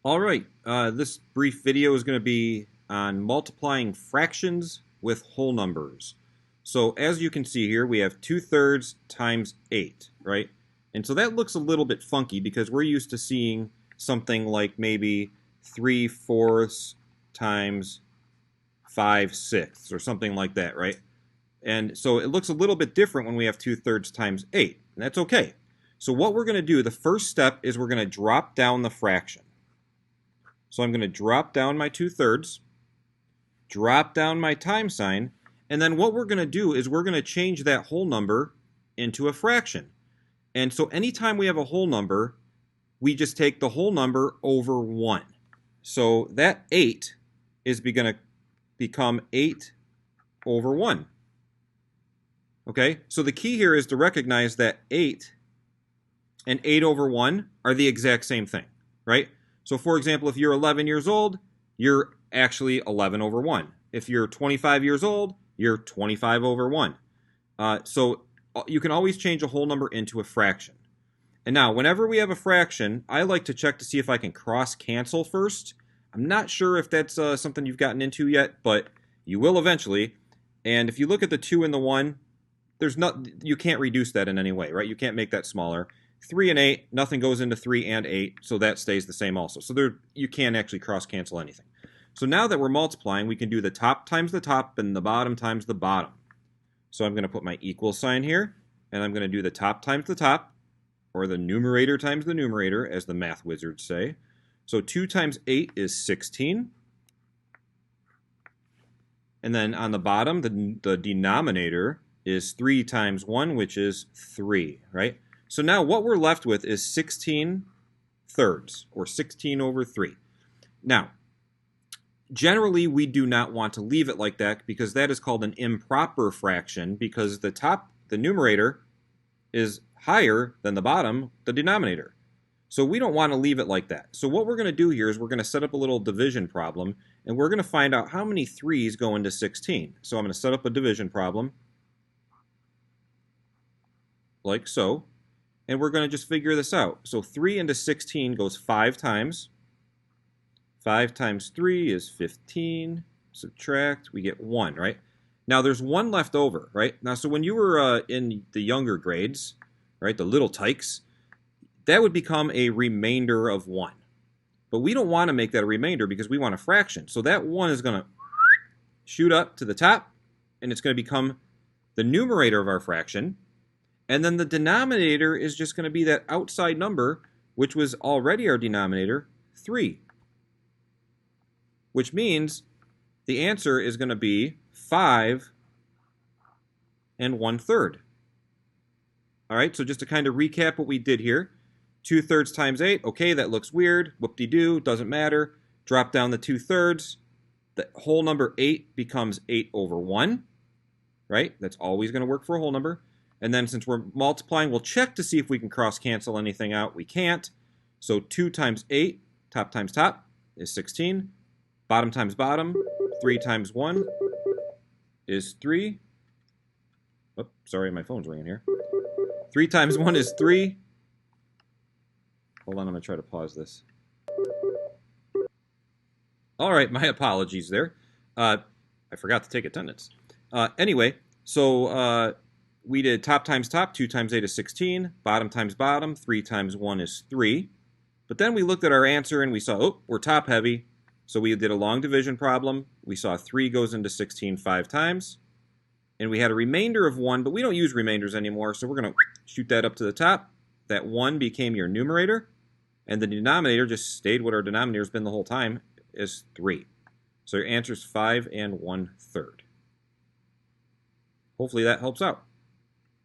All right, this brief video is going to be on multiplying fractions with whole numbers. So as you can see here, we have 2/3 times 8, right? And so that looks a little bit funky because we're used to seeing something like maybe 3/4 times 5/6 or something like that, right? And so it looks a little bit different when we have 2/3 times 8, and that's okay. So what we're going to do, the first step is we're going to drop down the fraction. So I'm going to drop down my 2/3, drop down my times sign, and then what we're going to do is we're going to change that whole number into a fraction. And so anytime we have a whole number, we just take the whole number over 1. So that 8 is going to become 8 over 1. Okay, so the key here is to recognize that 8 and 8 over 1 are the exact same thing, right? So for example, if you're 11 years old, you're actually 11 over 1. If you're 25 years old, you're 25 over 1. So you can always change a whole number into a fraction. And now, whenever we have a fraction, I like to check to see if I can cross-cancel first. I'm not sure if that's something you've gotten into yet, but you will eventually. And if you look at the 2 and the 1, you can't reduce that in any way, right? You can't make that smaller. 3 and 8, nothing goes into 3 and 8, so that stays the same also. So you can't actually cross-cancel anything. So now that we're multiplying, we can do the top times the top and the bottom times the bottom. So I'm going to put my equal sign here, and I'm going to do the top times the top, or the numerator times the numerator, as the math wizards say. So 2 times 8 is 16. And then on the bottom, the denominator is 3 times 1, which is 3, right? So now what we're left with is 16 thirds, or 16 over 3. Now, generally we do not want to leave it like that because that is called an improper fraction because the numerator, is higher than the bottom, the denominator. So we don't want to leave it like that. So what we're going to do here is we're going to set up a little division problem, and we're going to find out how many 3's go into 16. So I'm going to set up a division problem, like so. And we're going to just figure this out. So 3 into 16 goes 5 times. 5 times 3 is 15. Subtract, we get 1, right? Now there's 1 left over, right? Now, so when you were in the younger grades, right, the little tykes, that would become a remainder of 1. But we don't want to make that a remainder because we want a fraction. So that 1 is going to shoot up to the top, and it's going to become the numerator of our fraction. And then the denominator is just going to be that outside number, which was already our denominator, 3. Which means the answer is going to be 5 and 1/3. All right, so just to kind of recap what we did here, 2/3 times 8, okay, that looks weird, whoop-de-doo, doesn't matter. Drop down the 2/3, the whole number 8 becomes 8 over 1, right? That's always going to work for a whole number. And then since we're multiplying, we'll check to see if we can cross-cancel anything out. We can't. So 2 times 8, top times top, is 16. Bottom times bottom, 3 times 1 is 3. Oh, sorry, my phone's ringing here. 3 times 1 is 3. Hold on, I'm going to try to pause this. All right, my apologies there. I forgot to take attendance. Anyway, so we did top times top, 2 times 8 is 16, bottom times bottom, 3 times 1 is 3. But then we looked at our answer and we saw, oh, we're top heavy. So we did a long division problem. We saw 3 goes into 16 5 times. And we had a remainder of 1, but we don't use remainders anymore, so we're going to shoot that up to the top. That 1 became your numerator, and the denominator just stayed what our denominator has been the whole time, is 3. So your answer is 5 and 1/3. Hopefully that helps out.